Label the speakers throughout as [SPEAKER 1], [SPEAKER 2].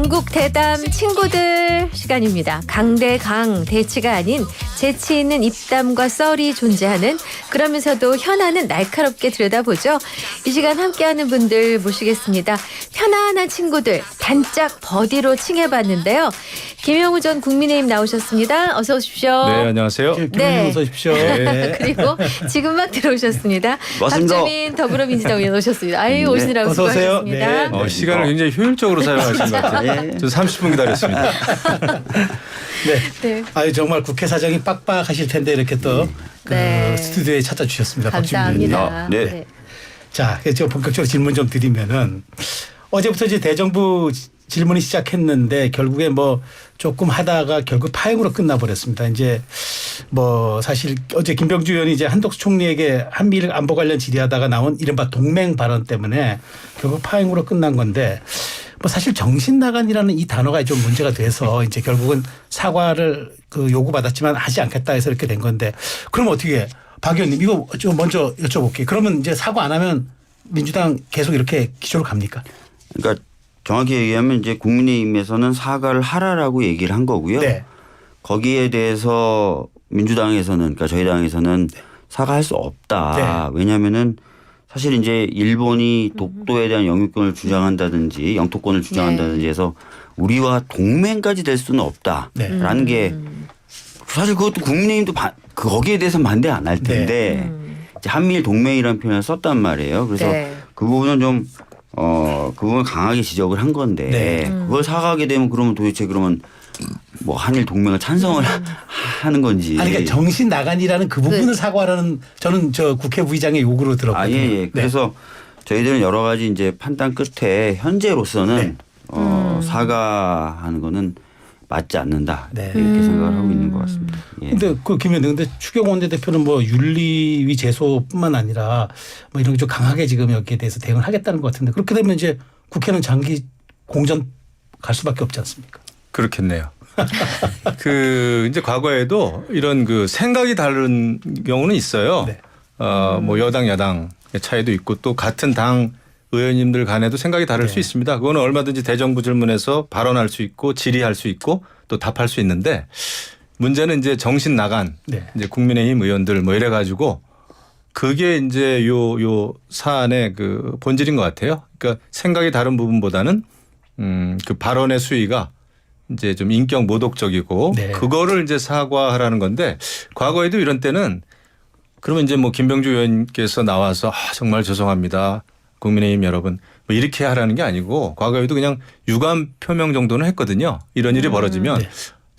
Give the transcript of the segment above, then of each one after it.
[SPEAKER 1] 전국 대담 친구들 시간입니다. 강대강 대치가 아닌 재치 있는 입담과 썰이 존재하는, 그러면서도 현안은 날카롭게 들여다보죠. 이 시간 함께하는 분들 모시겠습니다. 편안한 친구들 단짝 버디로 칭해봤는데요. 김영우 전 국민의힘 나오셨습니다. 어서 오십시오.
[SPEAKER 2] 네, 안녕하세요.
[SPEAKER 1] 네.
[SPEAKER 3] 어서 오십시오.
[SPEAKER 2] 네.
[SPEAKER 1] 그리고 지금 막 들어오셨습니다.
[SPEAKER 4] 맞습니다.
[SPEAKER 1] 박주민 더불어민주당 의원 오셨습니다. 아유, 오시느라고
[SPEAKER 3] 어서 오세요.
[SPEAKER 1] 수고하셨습니다.
[SPEAKER 3] 네.
[SPEAKER 2] 시간을 굉장히 효율적으로 사용하신 것 같아요.
[SPEAKER 4] 네.
[SPEAKER 2] 저 30분 기다렸습니다.
[SPEAKER 3] 네.
[SPEAKER 1] 네.
[SPEAKER 3] 아유 정말 국회 사정이 빡빡하실 텐데 이렇게 또
[SPEAKER 1] 네.
[SPEAKER 3] 스튜디오에 찾아주셨습니다.
[SPEAKER 1] 감사합니다.
[SPEAKER 4] 박주민입니다. 네.
[SPEAKER 1] 네.
[SPEAKER 3] 자, 제가 본격적으로 질문 좀 드리면은 어제부터 이제 대정부 질문이 시작했는데 결국에 뭐 조금 하다가 결국 파행으로 끝나버렸습니다. 이제 뭐 사실 어제 김병주 의원이 이제 한덕수 총리에게 한미일 안보 관련 질의하다가 나온 이른바 동맹 발언 때문에 결국 파행으로 끝난 건데 뭐 사실 정신나간이라는 이 단어가 좀 문제가 돼서 이제 결국은 사과를 요구받았지만 하지 않겠다 해서 이렇게 된 건데 그럼 어떻게 박 의원님 이거 좀 먼저 여쭤볼게요. 그러면 이제 사과 안 하면 민주당 계속 이렇게 기조로 갑니까?
[SPEAKER 4] 그러니까 정확히 얘기하면 이제 국민의힘에서는 사과를 하라라고 얘기를 한 거고요.
[SPEAKER 3] 네.
[SPEAKER 4] 거기에 대해서 민주당에서는 그러니까 저희 당에서는 사과할 수 없다.
[SPEAKER 3] 네.
[SPEAKER 4] 왜냐하면은 사실 이제 일본이 독도에 대한 영유권을 주장한다든지 영토권을 주장한다든지 해서 우리와 동맹까지 될 수는 없다라는 게 사실 그것도 국민의힘도 거기에 대해서 반대 안 할 텐데 이제 한미일 동맹이라는 표현을 썼단 말이에요. 그래서
[SPEAKER 1] 네.
[SPEAKER 4] 그 부분은 좀 그 부분 강하게 지적을 한 건데
[SPEAKER 3] 네.
[SPEAKER 4] 그걸 사과하게 되면 그러면 도대체 그러면 뭐 한일 동맹을 찬성을 하는 건지.
[SPEAKER 3] 아니 그러니까 정신 나간이라는 그 부분을
[SPEAKER 1] 네.
[SPEAKER 3] 사과하라는 저는 저 국회 부의장의 요구로 들었거든요.
[SPEAKER 4] 아, 예, 예.
[SPEAKER 3] 네.
[SPEAKER 4] 그래서 저희들은 여러 가지 이제 판단 끝에 현재로서는 사과하는 거는 맞지 않는다.
[SPEAKER 3] 네.
[SPEAKER 4] 이렇게 생각을 하고 있는 것 같습니다. 예.
[SPEAKER 3] 근데 그 김현대 근데 추경호 원내대표는 뭐 윤리위 제소뿐만 아니라 뭐 이런 게 좀 강하게 지금 여기에 대해서 대응을 하겠다는 것 같은데 그렇게 되면 이제 국회는 장기 공전 갈 수밖에 없지 않습니까?
[SPEAKER 2] 그렇겠네요. 이제 과거에도 이런 생각이 다른 경우는 있어요.
[SPEAKER 3] 네.
[SPEAKER 2] 뭐 여당 야당의 차이도 있고 또 같은 당 의원님들 간에도 생각이 다를 수 있습니다. 그거는 얼마든지 대정부 질문에서 발언할 수 있고 질의할 수 있고 또 답할 수 있는데 문제는 이제 정신 나간 이제 국민의힘 의원들 뭐 이래 가지고 그게 이제 요 사안의 본질인 것 같아요. 그러니까 생각이 다른 부분보다는 그 발언의 수위가 이제 좀 인격 모독적이고 그거를 이제 사과하라는 건데 과거에도 이런 때는 그러면 이제 뭐 김병주 의원께서 나와서 정말 죄송합니다. 국민의힘 여러분 뭐 이렇게 하라는 게 아니고 과거에도 그냥 유감 표명 정도는 했거든요. 이런 일이 벌어지면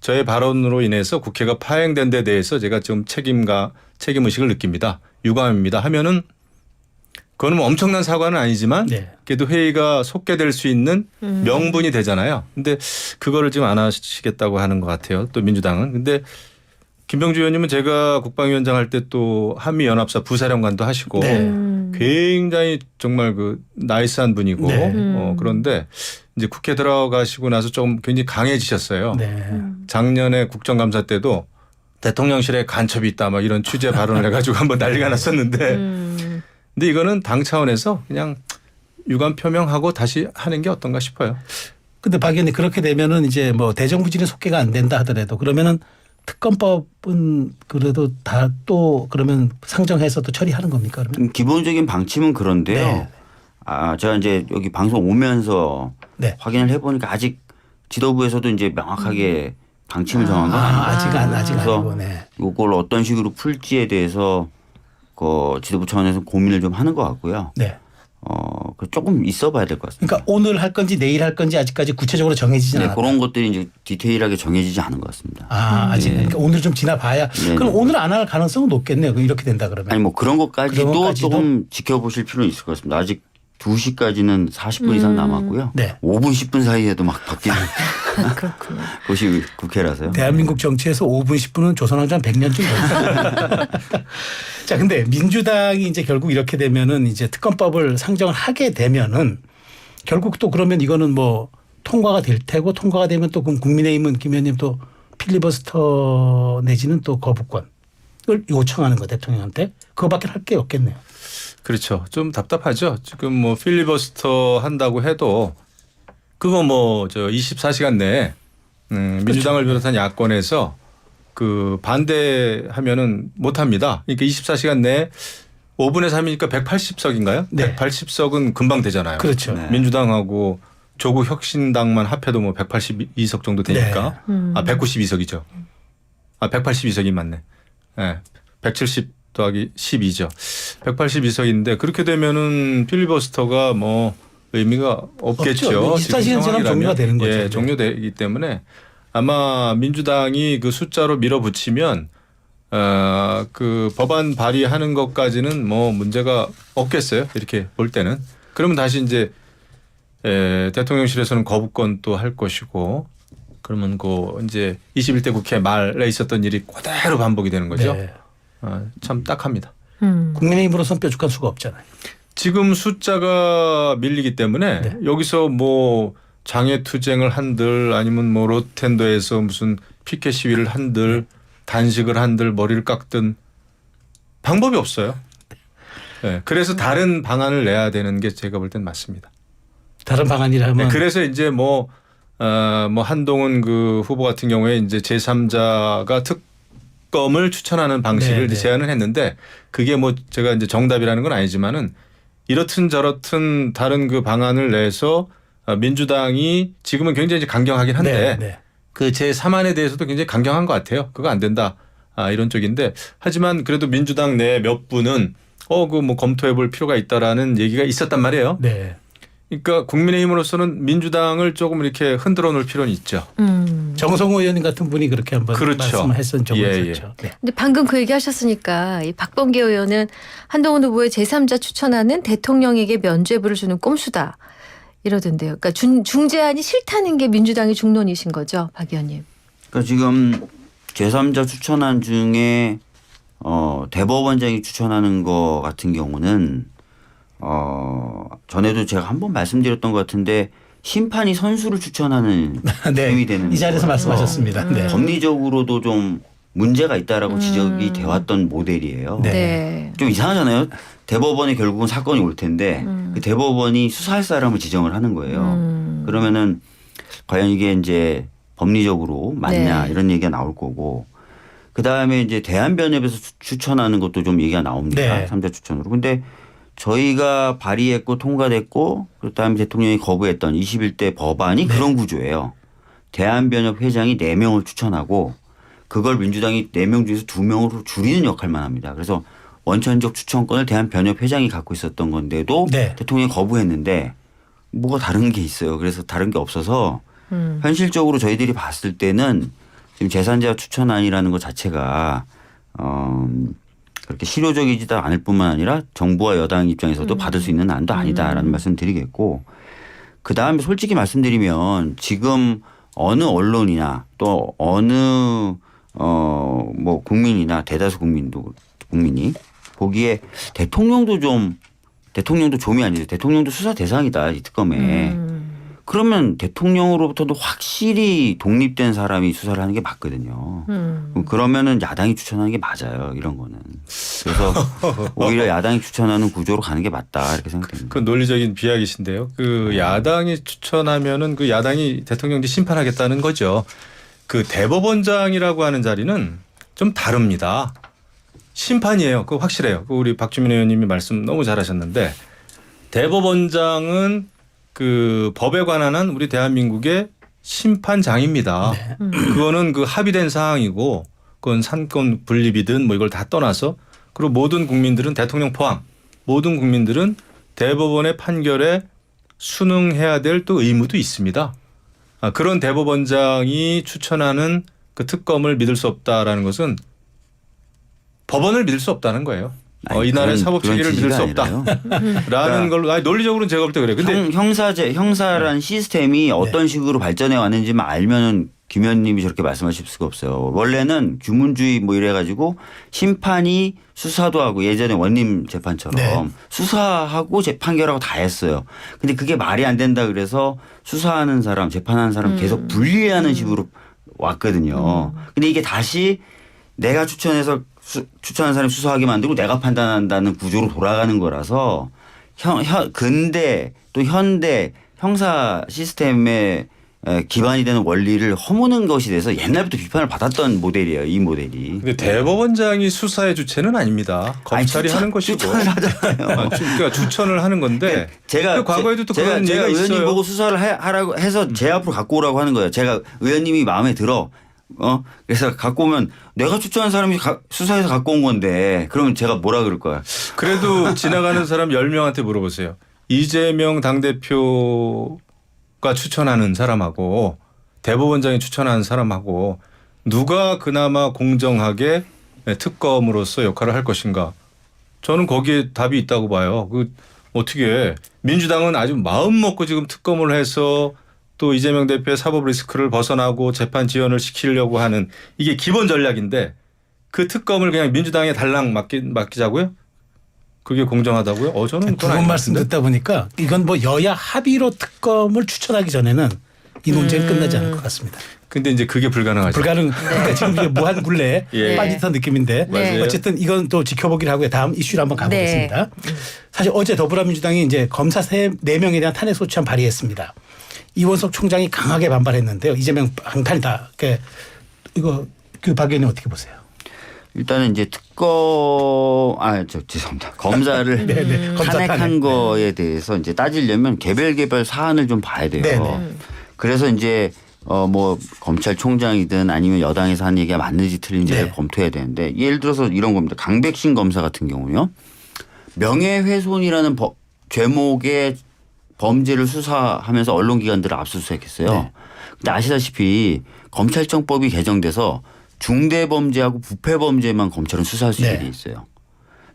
[SPEAKER 2] 저의 발언으로 인해서 국회가 파행된 데 대해서 제가 좀 책임의식을 느낍니다. 유감입니다 하면은 그거는 뭐 엄청난 사과는 아니지만 그래도 회의가 속개될 수 있는 명분이 되잖아요. 근데 그거를 지금 안 하시겠다고 하는 것 같아요. 또 민주당은. 근데 김병주 의원님은 제가 국방위원장 할 때 또 한미연합사 부사령관도 하시고 굉장히 정말 나이스한 분이고 그런데 이제 국회 들어가시고 나서 좀 굉장히 강해지셨어요. 작년에 국정감사 때도 대통령실에 간첩이 있다 막 이런 취재 발언을 해가지고 한번 난리가 났었는데 근데 이거는 당 차원에서 그냥 유감 표명하고 다시 하는 게 어떤가 싶어요.
[SPEAKER 3] 근데 박 의원님 그렇게 되면은 이제 뭐 대정부 질의 속개가 안 된다 하더라도 그러면은 특검법은 그래도 다 또 그러면 상정해서 또 처리하는 겁니까 그러면?
[SPEAKER 4] 기본적인 방침은 그런데요.
[SPEAKER 3] 네.
[SPEAKER 4] 제가 이제 여기 방송 오면서 확인을 해보니까 아직 지도부에서도 이제 명확하게 방침을 정한 건 아닙니다.
[SPEAKER 3] 아직 아니고.
[SPEAKER 4] 이걸 어떤 식으로 풀지에 대해서 지도부 차원에서 고민을 좀 하는 것 같고요. 조금 있어봐야 될 것 같습니다.
[SPEAKER 3] 그러니까 오늘 할 건지 내일 할 건지 아직까지 구체적으로 정해지지 않았다.
[SPEAKER 4] 그런 것들이 이제 디테일하게 정해지지 않은 것 같습니다.
[SPEAKER 3] 아직 그러니까 오늘 좀 지나봐야. 그럼 오늘 안 할 가능성은 높겠네요. 이렇게 된다 그러면.
[SPEAKER 4] 아니 뭐 그런 것까지도 조금 지켜보실 필요는 있을 것 같습니다. 아직 2시까지는 40분 이상 남았고요. 5분 10분 사이에도 막 바뀌는
[SPEAKER 1] 그렇군요.
[SPEAKER 4] 그것이 국회라서요.
[SPEAKER 3] 대한민국 정치에서 5분 10분은 조선왕조 100년쯤 걸립니다. 자, 근데 민주당이 이제 결국 이렇게 되면은 이제 특검법을 상정을 하게 되면은 결국 또 그러면 이거는 뭐 통과가 될 테고 통과가 되면 또 그럼 국민의힘은 김 의원님 또 필리버스터 내지는 또 거부권을 요청하는 거 대통령한테 그거밖에 할 게 없겠네요.
[SPEAKER 2] 그렇죠. 좀 답답하죠. 지금 뭐 필리버스터 한다고 해도 그거 뭐 저 24시간 내에 민주당을 비롯한 야권에서 그 반대하면은 못 합니다. 그러니까 24시간 내에 5분의 3이니까 180석인가요?
[SPEAKER 3] 네.
[SPEAKER 2] 180석은 금방 되잖아요.
[SPEAKER 3] 그렇죠.
[SPEAKER 4] 네.
[SPEAKER 2] 민주당하고 조국 혁신당만 합해도 뭐 182석 정도 되니까. 아, 192석이죠. 아, 182석이 맞네. 네. 170 더하기 12죠. 182석인데 그렇게 되면은 필리버스터가 뭐 의미가 없겠죠.
[SPEAKER 3] 없죠. 24시간 지나면
[SPEAKER 2] 상황이라면.
[SPEAKER 3] 종료가 되는 거죠.
[SPEAKER 2] 예,
[SPEAKER 3] 네.
[SPEAKER 2] 종료되기 때문에 아마 민주당이 그 숫자로 밀어붙이면 그 법안 발의하는 것까지는 뭐 문제가 없겠어요. 이렇게 볼 때는. 그러면 다시 이제 대통령실에서는 거부권 또 할 것이고 그러면 그 이제 21대 국회 말에 있었던 일이 그대로 반복이 되는 거죠.
[SPEAKER 3] 네.
[SPEAKER 2] 참 딱합니다.
[SPEAKER 3] 국민의힘으로서는 뾰족한 수가 없잖아요.
[SPEAKER 2] 지금 숫자가 밀리기 때문에
[SPEAKER 3] 네.
[SPEAKER 2] 여기서 뭐 장애 투쟁을 한들 아니면 뭐 로텐더에서 무슨 피켓 시위를 한들 단식을 한들 머리를 깎든 방법이 없어요. 네. 그래서 다른 방안을 내야 되는 게 제가 볼 땐 맞습니다.
[SPEAKER 3] 다른 방안이라면
[SPEAKER 2] 네. 그래서 이제 뭐 한동훈 그 후보 같은 경우에 이제 제3자가 특검을 추천하는 방식을
[SPEAKER 3] 네, 네.
[SPEAKER 2] 제안을 했는데 그게 뭐 제가 이제 정답이라는 건 아니지만은 이렇든 저렇든 다른 그 방안을 내서 민주당이 지금은 굉장히 강경하긴 한데
[SPEAKER 3] 네, 네.
[SPEAKER 2] 그 제3안에 대해서도 굉장히 강경한 것 같아요. 그거 안 된다. 이런 쪽인데 하지만 그래도 민주당 내 몇 분은 그 뭐 검토해 볼 필요가 있다라는 얘기가 있었단 말이에요.
[SPEAKER 3] 네.
[SPEAKER 2] 그러니까 국민의힘으로서는 민주당을 조금 이렇게 흔들어 놓을 필요는 있죠.
[SPEAKER 3] 정성호 의원 같은 분이 그렇게 한번
[SPEAKER 2] 그렇죠.
[SPEAKER 3] 말씀을 했던 적이
[SPEAKER 2] 예,
[SPEAKER 3] 있었죠. 네.
[SPEAKER 1] 근데 방금 그 얘기 하셨으니까 이 박범계 의원은 한동훈 후보의 제3자 추천하는 대통령에게 면죄부를 주는 꼼수다. 이러던데요. 그러니까 중재안이 싫다는 게 민주당의 중론이신 거죠, 박 의원님.
[SPEAKER 4] 그러니까 지금 제3자 추천안 중에 대법원장이 추천하는 거 같은 경우는 전에도 제가 한번 말씀드렸던 것 같은데 심판이 선수를 추천하는 셈이 되는
[SPEAKER 3] 이 자리에서
[SPEAKER 4] 거라서
[SPEAKER 3] 말씀하셨습니다. 네.
[SPEAKER 4] 법리적으로도 좀 문제가 있다라고 지적이 돼 왔던 모델이에요.
[SPEAKER 3] 네.
[SPEAKER 1] 네.
[SPEAKER 4] 좀 이상하잖아요. 대법원에 결국은 사건이 올 텐데 그 대법원이 수사할 사람을 지정을 하는 거예요. 그러면은 과연 이게 이제 법리적으로 맞냐
[SPEAKER 1] 네.
[SPEAKER 4] 이런 얘기가 나올 거고 그다음에 이제 대한변협에서 추천하는 것도 좀 얘기가 나옵니다.
[SPEAKER 3] 네.
[SPEAKER 4] 3자 추천으로. 근데 저희가 발의했고 통과됐고 그다음에 대통령이 거부했던 21대 법안이 그런 구조예요. 대한변협 회장이 4명을 추천하고 그걸 민주당이 4명 중에서 2명으로 줄이는 역할만 합니다. 그래서 원천적 추천권을 대한변협 회장이 갖고 있었던 건데도
[SPEAKER 3] 네.
[SPEAKER 4] 대통령이 거부했는데 뭐가 다른 게 있어요. 그래서 다른 게 없어서 현실적으로 저희들이 봤을 때는 지금 제3자 추천안이라는 것 자체가 그렇게 실효적이지도 않을 뿐만 아니라 정부와 여당 입장에서도 받을 수 있는 안도 아니다라는 말씀 드리겠고 그다음에 솔직히 말씀드리면 지금 어느 언론이나 또 어느 뭐 국민이나 대다수 국민이 보기에 대통령도 좀이 아니죠. 대통령도 수사 대상이다 이 특검에. 그러면 대통령으로부터도 확실히 독립된 사람이 수사를 하는 게 맞거든요. 그러면은 야당이 추천하는 게 맞아요. 이런 거는. 그래서 오히려 야당이 추천하는 구조로 가는 게 맞다 이렇게 생각됩니다.
[SPEAKER 2] 그 논리적인 비약이신데요. 그 야당이 추천하면은 그 야당이 대통령이 심판하겠다는 거죠. 그 대법원장이라고 하는 자리는 좀 다릅니다. 심판이에요. 그거 확실해요. 그 우리 박주민 의원님이 말씀 너무 잘하셨는데 대법원장은 그 법에 관한 한 우리 대한민국의 심판장입니다. 그거는 그 합의된 사항이고 그건 산권 분립이든 뭐 이걸 다 떠나서 그리고 모든 국민들은 대통령 포함 모든 국민들은 대법원의 판결에 순응해야 될 또 의무도 있습니다. 그런 대법원장이 추천하는 그 특검을 믿을 수 없다라는 것은 법원을 믿을 수 없다는 거예요. 이 나라의 사법 체계를 믿을 수 없다라는 걸로 논리적으로는 제가 볼 때 그래요. 근데
[SPEAKER 4] 형사란 시스템이 어떤 식으로 발전해 왔는지만 알면은 김 의원님이 저렇게 말씀하실 수가 없어요. 원래는 규문주의 뭐 이래가지고 심판이 수사도 하고 예전에 원님 재판처럼
[SPEAKER 3] 네.
[SPEAKER 4] 수사하고 판결하고 다 했어요. 근데 그게 말이 안 된다 그래서 수사하는 사람, 재판하는 사람 계속 분리하는 식으로 왔거든요. 근데 이게 다시 내가 추천해서 추천한 사람이 수사하게 만들고 내가 판단한다는 구조로 돌아가는 거라서 근대 또 현대 형사 시스템에 기반이 되는 원리를 허무는 것이 돼서 옛날부터 비판을 받았던 모델이에요. 이 모델이.
[SPEAKER 2] 근데 대법원장이 수사의 주체는 아닙니다. 검찰이 하는 것이고.
[SPEAKER 4] 추천을 하잖아요.
[SPEAKER 2] 그러니까 추천을 하는 건데.
[SPEAKER 4] 제가
[SPEAKER 2] 과거에도 또 그런
[SPEAKER 4] 제가
[SPEAKER 2] 예가
[SPEAKER 4] 의원님
[SPEAKER 2] 있어요.
[SPEAKER 4] 보고 수사를 하라고 해서 제 앞으로 갖고 오라고 하는 거예요. 제가 의원님이 마음에 들어. 그래서 갖고 오면 내가 추천한 사람이 수사해서 갖고 온 건데 그러면 제가 뭐라 그럴 거야.
[SPEAKER 2] 그래도 지나가는 사람 10명한테 물어보세요. 이재명 당대표가 추천하는 사람하고 대법원장이 추천하는 사람하고 누가 그나마 공정하게 특검으로서 역할을 할 것인가. 저는 거기에 답이 있다고 봐요. 어떻게 민주당은 아주 마음 먹고 지금 특검을 해서 또 이재명 대표의 사법 리스크를 벗어나고 재판 지연을 시키려고 하는 이게 기본 전략인데 그 특검을 그냥 민주당에 달랑 맡기자고요? 그게 공정하다고요? 저는
[SPEAKER 3] 두 분 말씀
[SPEAKER 2] 같은데.
[SPEAKER 3] 듣다 보니까 이건 뭐 여야 합의로 특검을 추천하기 전에는 이 논쟁이 끝나지 않을 것 같습니다.
[SPEAKER 2] 근데 이제 그게 불가능하죠.
[SPEAKER 3] 그러니까 지금 이게 무한 굴레에
[SPEAKER 2] 예.
[SPEAKER 3] 빠지듯한 느낌인데
[SPEAKER 2] 맞아요.
[SPEAKER 3] 어쨌든 이건 또 지켜보기로 하고요. 다음 이슈로 한번 가보겠습니다. 사실 어제 더불어민주당이 이제 검사 4명에 대한 탄핵 소추안 발의했습니다. 이원석 총장이 강하게 반발했는데요. 이재명 방탄이다. 이거 박 의원님 어떻게 보세요?
[SPEAKER 4] 일단은 이제 죄송합니다. 검사를
[SPEAKER 3] 네네. 검사
[SPEAKER 4] 탄핵한
[SPEAKER 3] 탄핵.
[SPEAKER 4] 거에 대해서 이제 따지려면 개별 사안을 좀 봐야 돼요.
[SPEAKER 3] 네네.
[SPEAKER 4] 그래서 이제 뭐 검찰총장이든 아니면 여당에서 하는 얘기가 맞는지 틀린지를
[SPEAKER 3] 네.
[SPEAKER 4] 검토해야 되는데 예를 들어서 이런 겁니다. 강백신 검사 같은 경우요. 명예훼손이라는 죄목의 범죄를 수사하면서 언론기관들을 압수수색했어요.
[SPEAKER 3] 네.
[SPEAKER 4] 근데 아시다시피 검찰청법이 개정돼서 중대범죄하고 부패범죄만 검찰은 수사할 수 있게
[SPEAKER 3] 네.
[SPEAKER 4] 돼 있어요.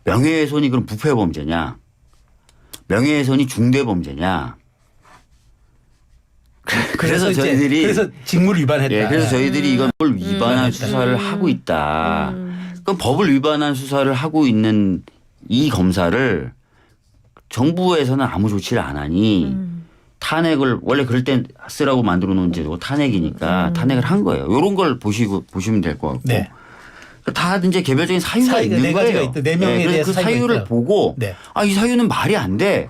[SPEAKER 4] 명예훼손이 그럼 부패범죄냐? 명예훼손이 중대범죄냐? 그래서 저희들이
[SPEAKER 3] 그래서 직무를 위반했다.
[SPEAKER 4] 예, 그래서 저희들이 이건 법을 위반한 수사를 하고 있다. 그럼 법을 위반한 수사를 하고 있는 이 검사를 정부에서는 아무 조치를 안 하니 탄핵을 원래 그럴 땐 쓰라고 만들어 놓은 제도가 탄핵이니까 탄핵을 한 거예요. 이런 걸 보시면 될 것 같고.
[SPEAKER 3] 네.
[SPEAKER 4] 다 이제 개별적인 사유가 있는
[SPEAKER 3] 네 가지가
[SPEAKER 4] 거예요.
[SPEAKER 3] 있다. 4명에
[SPEAKER 4] 그래서
[SPEAKER 3] 대해서
[SPEAKER 4] 그 사유를
[SPEAKER 3] 있다.
[SPEAKER 4] 보고
[SPEAKER 3] 네.
[SPEAKER 4] 이 사유는 말이 안 돼.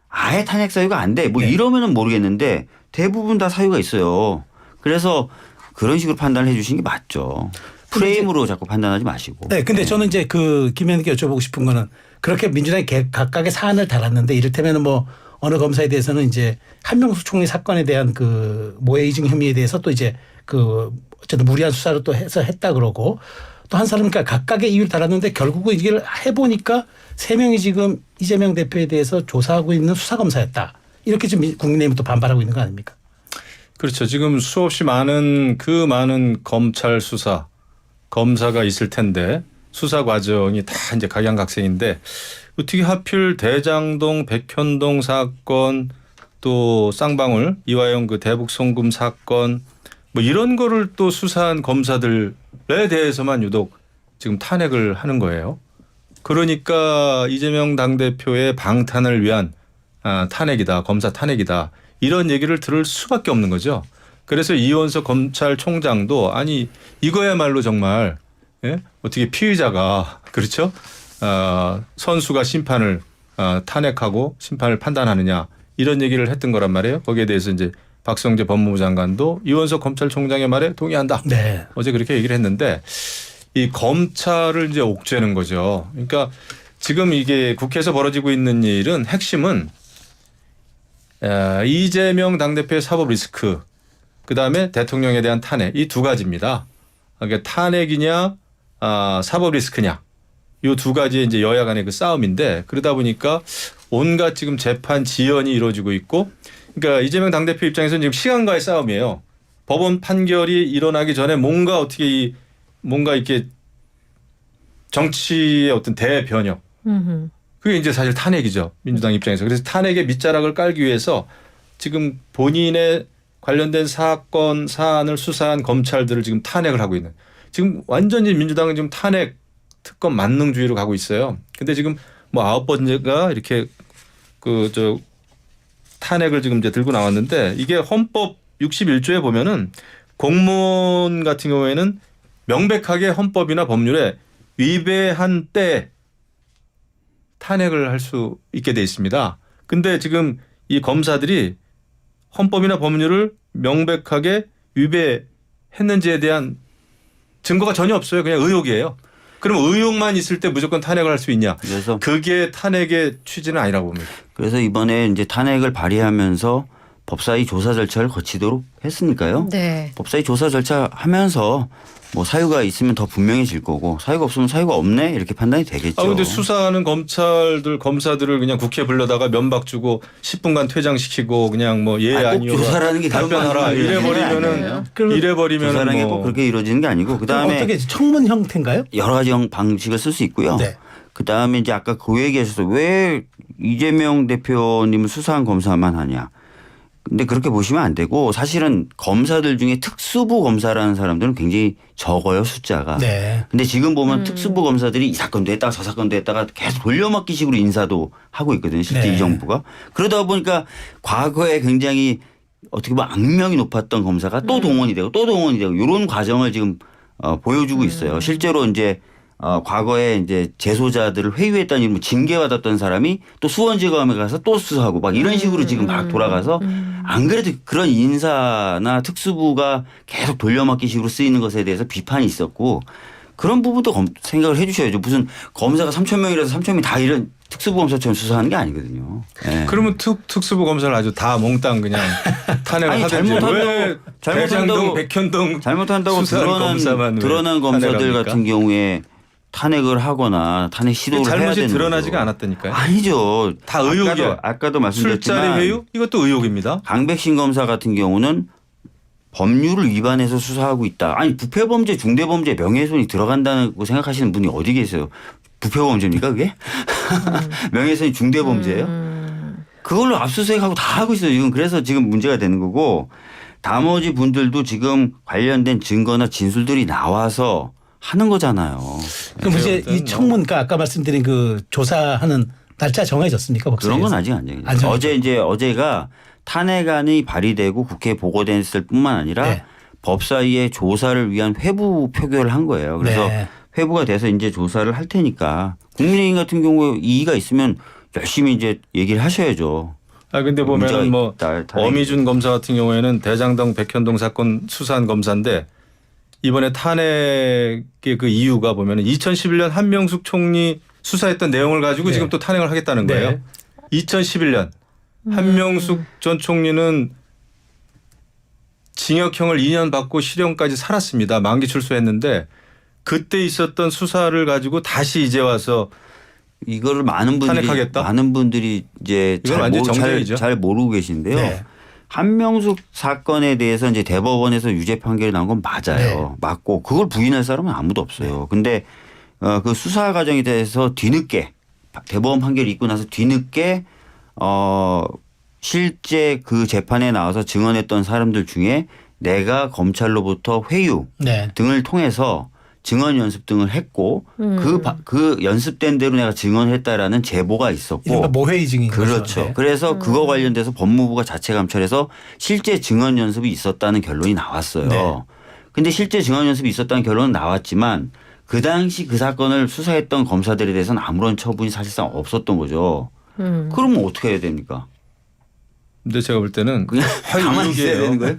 [SPEAKER 4] 아예 탄핵 사유가 안 돼. 뭐
[SPEAKER 3] 네.
[SPEAKER 4] 이러면은 모르겠는데 대부분 다 사유가 있어요. 그래서 그런 식으로 판단을 해 주시는 게 맞죠. 프레임으로 자꾸 판단하지 마시고.
[SPEAKER 3] 네. 근데 저는 이제 김 의원님께 여쭤보고 싶은 거는 그렇게 민주당이 각각의 사안을 달았는데 이를테면 뭐 어느 검사에 대해서는 이제 한명숙 총리 사건에 대한 모해이증 혐의에 대해서 또 이제 어쨌든 무리한 수사를 또 해서 했다 그러고 또 한 사람은 그러니까 각각의 이유를 달았는데 결국은 이걸 해보니까 3명이 지금 이재명 대표에 대해서 조사하고 있는 수사검사였다. 이렇게 지금 국민의힘은 또 반발하고 있는 거 아닙니까?
[SPEAKER 2] 그렇죠. 지금 수없이 많은 검찰 수사 검사가 있을 텐데 수사 과정이 다 이제 각양각색인데 어떻게 하필 대장동 백현동 사건 또 쌍방울 이화영 대북 송금 사건 뭐 이런 거를 또 수사한 검사들에 대해서만 유독 지금 탄핵을 하는 거예요. 그러니까 이재명 당대표의 방탄을 위한 탄핵이다. 검사 탄핵이다. 이런 얘기를 들을 수밖에 없는 거죠. 그래서 이원석 검찰총장도 아니 이거야말로 정말 어떻게 피의자가 그렇죠? 선수가 심판을 탄핵하고 심판을 판단하느냐 이런 얘기를 했던 거란 말이에요. 거기에 대해서 이제 박성재 법무부 장관도 이원석 검찰총장의 말에 동의한다.
[SPEAKER 3] 네.
[SPEAKER 2] 어제 그렇게 얘기를 했는데 이 검찰을 이제 옥죄는 거죠. 그러니까 지금 이게 국회에서 벌어지고 있는 일은 핵심은 이재명 당대표의 사법 리스크 그다음에 대통령에 대한 탄핵 이 두 가지입니다. 그러니까 탄핵이냐 사법 리스크냐 이 두 가지의 이제 여야 간의 그 싸움인데 그러다 보니까 온갖 지금 재판 지연이 이루어지고 있고 그러니까 이재명 당대표 입장에서는 지금 시간과의 싸움이에요. 법원 판결이 일어나기 전에 뭔가 이렇게 정치의 어떤 대변혁 그게 이제 사실 탄핵이죠. 민주당 입장에서. 그래서 탄핵의 밑자락을 깔기 위해서 지금 본인의 관련된 사건 사안을 수사한 검찰들을 지금 탄핵을 하고 있는. 지금 완전히 민주당은 지금 탄핵 특검 만능주의로 가고 있어요. 근데 지금 뭐 9번째가 이렇게 탄핵을 지금 이제 들고 나왔는데 이게 헌법 61조에 보면은 공무원 같은 경우에는 명백하게 헌법이나 법률에 위배한 때 탄핵을 할 수 있게 돼 있습니다. 근데 지금 이 검사들이 헌법이나 법률을 명백하게 위배했는지에 대한 증거가 전혀 없어요. 그냥 의혹이에요. 그럼 의혹만 있을 때 무조건 탄핵을 할 수 있냐?
[SPEAKER 4] 그래서
[SPEAKER 2] 그게 탄핵의 취지는 아니라고 봅니다.
[SPEAKER 4] 그래서 이번에 이제 탄핵을 발의하면서 법사위 조사 절차를 거치도록 했으니까요.
[SPEAKER 1] 네.
[SPEAKER 4] 법사위 조사 절차 하면서 뭐 사유가 있으면 더 분명해질 거고 사유가 없으면 사유가 없네 이렇게 판단이 되겠죠.
[SPEAKER 2] 아 근데 수사하는 검사들을 그냥 국회에 불러다가 면박 주고 10분간 퇴장시키고 그냥 뭐 예
[SPEAKER 4] 꼭
[SPEAKER 2] 아니요
[SPEAKER 4] 조사라는 게
[SPEAKER 2] 답변하라 이래버리면은
[SPEAKER 4] 조사라는 게 꼭
[SPEAKER 2] 뭐
[SPEAKER 4] 그렇게 이루어지는 게 아니고 그다음에
[SPEAKER 3] 어떻게 청문 형태인가요?
[SPEAKER 4] 여러 가지 방식을 쓸 수 있고요.
[SPEAKER 3] 네.
[SPEAKER 4] 그다음에 이제 아까 그 얘기하셔서 왜 이재명 대표님을 수사한 검사만 하냐. 근데 그렇게 보시면 안 되고 사실은 검사들 중에 특수부 검사라는 사람들은 굉장히 적어요 숫자가.
[SPEAKER 3] 네.
[SPEAKER 4] 근데 지금 보면 특수부 검사들이 이 사건도 했다가 저 사건도 했다가 계속 돌려막기 식으로 인사도 하고 있거든요. 실제
[SPEAKER 3] 네.
[SPEAKER 4] 이 정부가. 그러다 보니까 과거에 굉장히 어떻게 보면 악명이 높았던 검사가 또 동원이 되고 또 동원이 되고 이런 과정을 지금 보여주고 있어요. 실제로 이제 과거에 이제 재소자들을 회유했다는 이름으로 징계받았던 사람이 또 수원지검에 가서 또 수사하고 막 이런 식으로 지금 막 돌아가서 안 그래도 그런 인사나 특수부가 계속 돌려막기식으로 쓰이는 것에 대해서 비판이 있었고 그런 부분도 생각을 해 주셔야죠. 무슨 검사가 3,000명이라서 3,000명이 다 이런 특수부 검사처럼 수사하는 게 아니거든요. 네.
[SPEAKER 2] 그러면 특수부 검사를 아주 다 몽땅 그냥 탄핵을
[SPEAKER 4] 아니,
[SPEAKER 2] 하든지 왜
[SPEAKER 4] 잘못한다고
[SPEAKER 2] 대장동 백현동
[SPEAKER 4] 잘못한다고
[SPEAKER 2] 수사한 검사만 왜
[SPEAKER 4] 드러난 검사들
[SPEAKER 2] 탄핵합니까?
[SPEAKER 4] 같은 경우에 탄핵을 하거나 탄핵 시도를 해야
[SPEAKER 2] 잘못이
[SPEAKER 4] 되는
[SPEAKER 2] 드러나지가
[SPEAKER 4] 거죠.
[SPEAKER 2] 않았다니까요.
[SPEAKER 4] 아니죠.
[SPEAKER 2] 다 의혹이에요.
[SPEAKER 4] 아까도 말씀드렸지만
[SPEAKER 2] 술자리 회유 이것도 의혹입니다.
[SPEAKER 4] 강백신 검사 같은 경우는 법률을 위반해서 수사하고 있다. 아니 부패범죄 중대범죄 명예훼손이 들어간다고 생각하시는 분이 어디 계세요. 부패범죄입니까 그게? 명예훼손이 중대범죄예요? 그걸로 압수수색하고 다 하고 있어요. 지금 그래서 지금 문제가 되는 거고 나머지 분들도 지금 관련된 증거나 진술들이 나와서 하는 거잖아요.
[SPEAKER 3] 그럼 이제 이 청문가 아까 말씀드린 그 조사하는 날짜 정해졌습니까? 법사위에서?
[SPEAKER 4] 그런 건 아직 안 정해졌어요. 어제가 탄핵안이 발의되고 국회에 보고됐을 뿐만 아니라
[SPEAKER 3] 네.
[SPEAKER 4] 법사위의 조사를 위한 회부 표결을 한 거예요. 그래서
[SPEAKER 3] 네.
[SPEAKER 4] 회부가 돼서 이제 조사를 할 테니까 국민의힘 같은 경우에 이의가 있으면 열심히 이제 얘기를 하셔야죠.
[SPEAKER 2] 아 근데 보면은 뭐
[SPEAKER 4] 탄핵이
[SPEAKER 2] 어미준 검사 같은 경우에는 대장동 백현동 사건 수사한 검사인데 이번에 탄핵의 그 이유가 보면은 2011년 한명숙 총리 수사했던 내용을 가지고
[SPEAKER 3] 네.
[SPEAKER 2] 지금 또 탄핵을 하겠다는
[SPEAKER 3] 네.
[SPEAKER 2] 거예요. 2011년 한명숙 전 총리는 징역형을 2년 받고 실형까지 살았습니다. 만기 출소했는데 그때 있었던 수사를 가지고 다시 이제 와서
[SPEAKER 4] 이거를
[SPEAKER 2] 탄핵하겠다?
[SPEAKER 4] 많은 분들이 이제
[SPEAKER 2] 이건 완전 정쟁이죠.
[SPEAKER 4] 잘 모르고 계신데요.
[SPEAKER 3] 네.
[SPEAKER 4] 한명숙 사건에 대해서 이제 대법원에서 유죄 판결이 나온 건 맞아요.
[SPEAKER 3] 네.
[SPEAKER 4] 맞고 그걸 부인할 사람은 아무도 없어요. 근데 그 수사 과정에 대해서 뒤늦게 대법원 판결이 있고 나서 뒤늦게 실제 그 재판에 나와서 증언했던 사람들 중에 내가 검찰로부터 회유
[SPEAKER 3] 네.
[SPEAKER 4] 등을 통해서 증언 연습 등을 했고 그 연습된 대로 내가 증언을 했다라는 제보가 있었고
[SPEAKER 3] 이른바 모회의증인 거죠.
[SPEAKER 4] 그렇죠.
[SPEAKER 3] 네.
[SPEAKER 4] 그래서 그거 관련돼서 법무부가 자체 감찰해서 실제 증언 연습이 있었다는 결론이 나왔어요.
[SPEAKER 3] 네.
[SPEAKER 4] 근데 실제 증언 연습이 있었다는 결론은 나왔지만 그 당시 그 사건을 수사했던 검사들에 대해서는 아무런 처분이 사실상 없었던 거죠. 그러면 어떻게 해야 됩니까?
[SPEAKER 2] 근데 제가 볼 때는
[SPEAKER 4] 그냥 가만히 있어야 되는 거예요?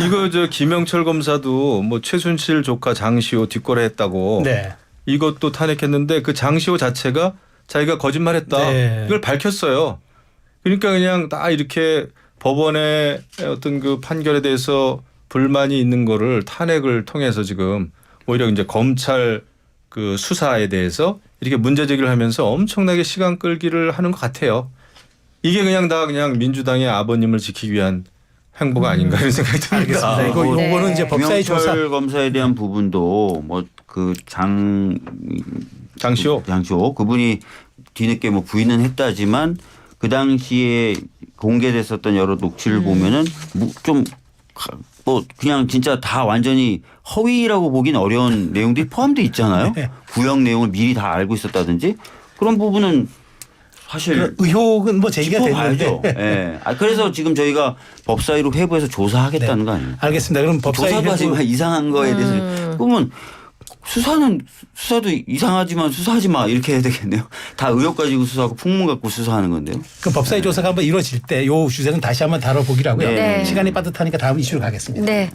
[SPEAKER 2] 이거 저 김영철 검사도 뭐 최순실 조카 장시호 뒷거래 했다고
[SPEAKER 3] 네.
[SPEAKER 2] 이것도 탄핵했는데 그 장시호 자체가 자기가 거짓말했다
[SPEAKER 3] 네.
[SPEAKER 2] 이걸 밝혔어요. 그러니까 그냥 다 이렇게 법원의 어떤 그 판결에 대해서 불만이 있는 거를 탄핵을 통해서 지금 오히려 이제 검찰 그 수사에 대해서 이렇게 문제 제기를 하면서 엄청나게 시간 끌기를 하는 것 같아요. 이게 그냥 민주당의 아버님을 지키기 위한 행보가 아닌가 이런 생각이 듭니다.
[SPEAKER 3] 알겠습니다. 이거
[SPEAKER 1] 네.
[SPEAKER 3] 요거는 이제 법사위 조사.
[SPEAKER 4] 김영철 검사에 대한 부분도 뭐 그
[SPEAKER 2] 장시호
[SPEAKER 4] 그분이 뒤늦게 뭐 부인은 했다지만 그 당시에 공개됐었던 여러 녹취를 보면은 좀 뭐 그냥 진짜 다 완전히 허위라고 보긴 어려운 내용들이 포함되어 있잖아요.
[SPEAKER 3] 네.
[SPEAKER 4] 구형 내용을 미리 다 알고 있었다든지 그런 부분은 사실
[SPEAKER 3] 의혹은 뭐 제기가
[SPEAKER 4] 짚어봐야죠.
[SPEAKER 3] 됐는데.
[SPEAKER 4] 예. 그래서 지금 저희가 법사위로 회부해서 조사하겠다는 거 아닙니까?
[SPEAKER 3] 알겠습니다. 그럼 법사위
[SPEAKER 4] 조사도 하지만 이상한 거에 대해서 그러면 수사도 이상하지만 수사하지 마 이렇게 해야 되겠네요. 다 의혹 가지고 수사하고 풍문 갖고 수사하는 건데요.
[SPEAKER 3] 그 법사위 조사가 한번 이루어질 때 요 주제는 다시 한번 다뤄보기로 하고요.
[SPEAKER 1] 네.
[SPEAKER 3] 시간이 빠듯하니까 다음 이슈로 가겠습니다.
[SPEAKER 1] 네.